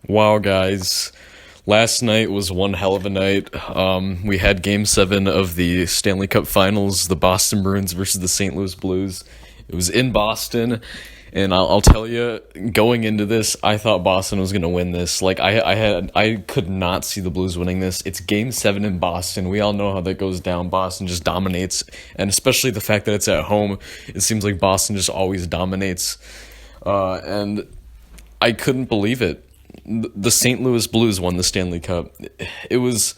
Wow, guys. Last night was one hell of a night. We had game seven of the Stanley Cup Finals, the Boston Bruins versus the St. Louis Blues. It was in Boston, and I'll tell you, going into this, I thought Boston was going to win this. I could not see the Blues winning this. It's game seven in Boston. We all know how that goes down. Boston just dominates, and especially the fact that it's at home, it seems like Boston just always dominates. And I couldn't believe it. The St. Louis Blues won the Stanley Cup. It was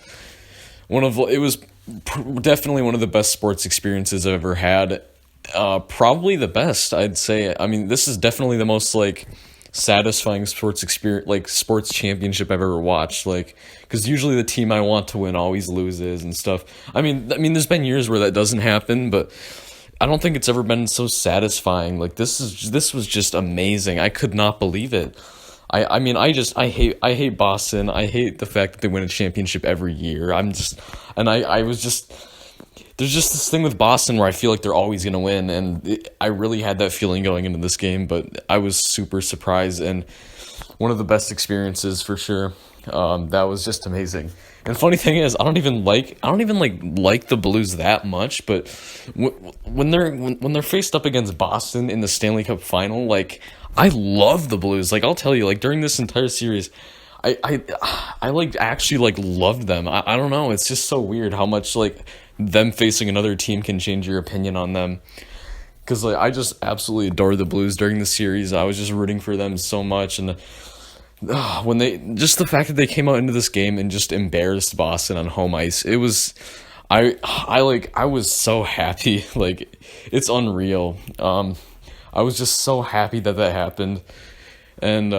definitely one of the best sports experiences I've ever had. Probably the best, I'd say. I mean, this is definitely the most satisfying sports experience, sports championship I've ever watched. Because usually the team I want to win always loses and stuff. I mean, there's been years where that doesn't happen, but I don't think it's ever been so satisfying. This was just amazing. I could not believe it. I hate Boston. I hate the fact that they win a championship every year. I was just there's just this thing with Boston where I feel like they're always going to win, and I really had that feeling going into this game, but I was super surprised, and one of the best experiences for sure. That was just amazing. And funny thing is, I don't even like the Blues that much, but when they're faced up against Boston in the Stanley Cup final, I love the Blues. I'll tell you, during this entire series, I actually loved them. I don't know, it's just so weird how much them facing another team can change your opinion on them. Because I just absolutely adore the Blues during the series. I was just rooting for them so much, and when they just the fact that they came out into this game and just embarrassed Boston on home ice, it was I was so happy. It's unreal. I was just so happy that happened, and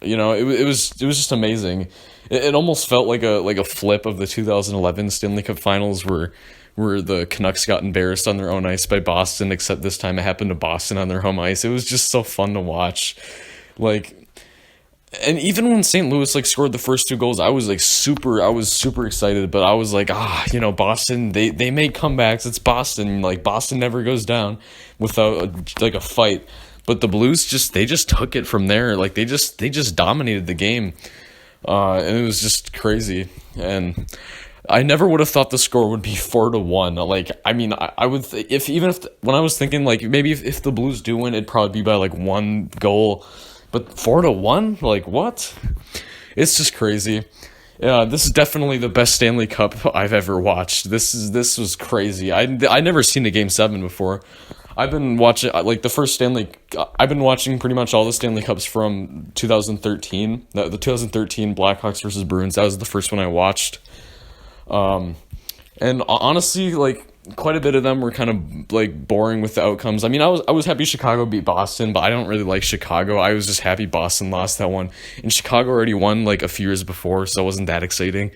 it was just amazing. It almost felt like a flip of the 2011 Stanley Cup Finals where the Canucks got embarrassed on their own ice by Boston, except this time it happened to Boston on their home ice. It was just so fun to watch. And even when St. Louis scored the first two goals, I was super excited, but I was Boston, they make comebacks. It's Boston. Boston never goes down without a fight. But the Blues they just took it from there. They just dominated the game. And it was just crazy. And I never would have thought the score would be 4-1. I would if when I was thinking maybe if the Blues do win, it'd probably be by one goal. But 4-1? What? It's just crazy. Yeah, this is definitely the best Stanley Cup I've ever watched. This was crazy. I never seen a game 7 before. I've been watching I've been watching pretty much all the Stanley Cups from 2013. The 2013 Blackhawks versus Bruins. That was the first one I watched. And honestly, quite a bit of them were kind of boring with the outcomes. I mean, I was happy Chicago beat Boston, but I don't really like Chicago. I was just happy Boston lost that one. And Chicago already won a few years before, so it wasn't that exciting.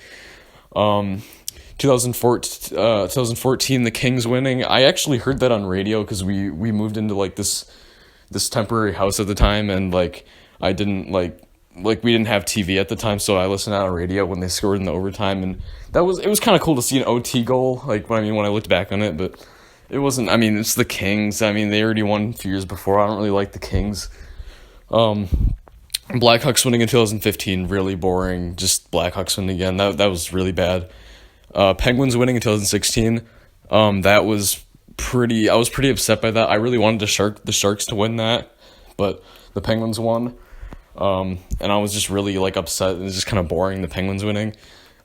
2014, the Kings winning. I actually heard that on radio because we moved into this temporary house at the time, and I didn't we didn't have TV at the time, so I listened on radio when they scored in the overtime, and it was kind of cool to see an OT goal. When I looked back on it, but it wasn't. I mean, it's the Kings. I mean, they already won a few years before. I don't really like the Kings. Blackhawks winning in 2015, really boring. Just Blackhawks winning again. That was really bad. Penguins winning in 2016. That was pretty. I was pretty upset by that. I really wanted the Sharks to win that, but the Penguins won. And I was just really upset. It was just kind of boring, the Penguins winning.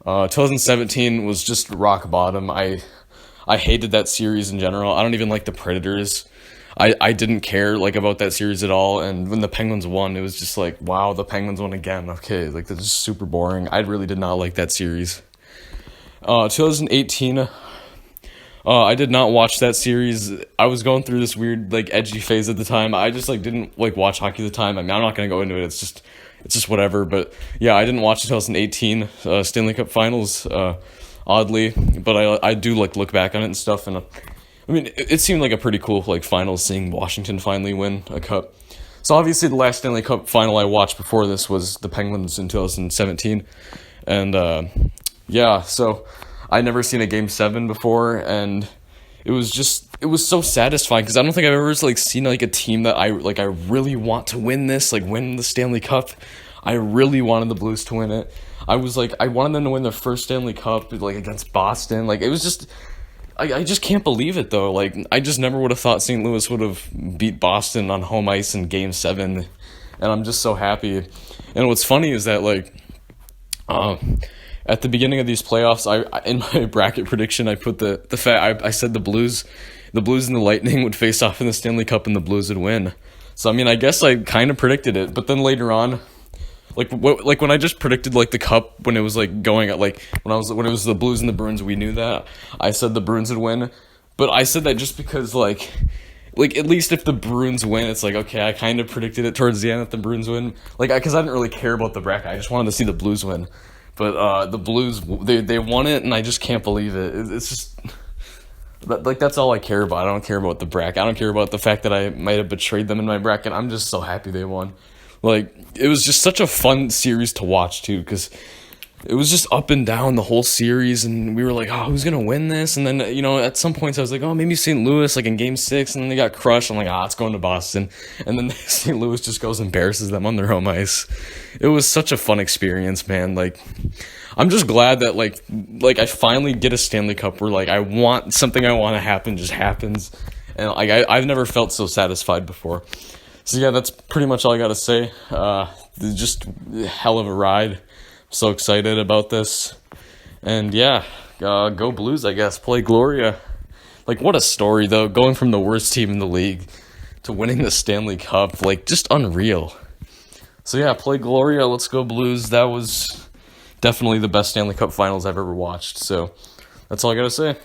2017 was just rock bottom. I hated that series in general. I don't even like the Predators. I didn't care about that series at all. And when the Penguins won, it was just wow, the Penguins won again. Okay, this is super boring. I really did not like that series. 2018. I did not watch that series. I was going through this weird edgy phase at the time. I just didn't watch hockey at the time. I mean, I'm not gonna go into it. It's just whatever. But yeah, I didn't watch the 2018 Stanley Cup Finals. Oddly, but I do look back on it and stuff. And I mean, it seemed like a pretty cool finals, seeing Washington finally win a cup. So obviously, the last Stanley Cup final I watched before this was the Penguins in 2017, and yeah, so I'd never seen a Game 7 before, and it was so satisfying because I don't think I've ever seen a team that I really want to win this, win the Stanley Cup. I really wanted the Blues to win it. I was like, I wanted them to win their first Stanley Cup, like against Boston. Like, it was just, I just can't believe it though. Like, I just never would have thought St. Louis would have beat Boston on home ice in Game 7, and I'm just so happy. And what's funny is that like, at the beginning of these playoffs, I in my bracket prediction, I put the fact I said the Blues and the Lightning would face off in the Stanley Cup and the Blues would win. So I mean, I guess I kind of predicted it, but then later on, like when I just predicted like the Cup when it was like going at like when it was the Blues and the Bruins, we knew that. I said the Bruins would win, but I said that just because like at least if the Bruins win, it's like okay, I kind of predicted it towards the end that the Bruins win, like because I didn't really care about the bracket, I just wanted to see the Blues win. But the Blues, they won it, and I just can't believe it. It's just like that's all I care about. I don't care about the bracket. I don't care about the fact that I might have betrayed them in my bracket. I'm just so happy they won. Like, it was just such a fun series to watch too, because it was just up and down the whole series, and we were like, oh, who's gonna win this? And then at some points I was like, oh, maybe St. Louis, like in Game 6, and then they got crushed. I'm like, it's going to Boston, and then St. Louis just goes and embarrasses them on their home ice. It was such a fun experience, man. Like, I'm just glad that like I finally get a Stanley Cup where like I want to happen just happens, and like I've never felt so satisfied before. So yeah, that's pretty much all I gotta say. Just hell of a ride. So excited about this, and yeah, go Blues, I guess. Play Gloria. Like, what a story though, going from the worst team in the league to winning the Stanley Cup, like just unreal. So yeah, play Gloria, let's go Blues. That was definitely the best Stanley Cup finals I've ever watched, so that's all I gotta say.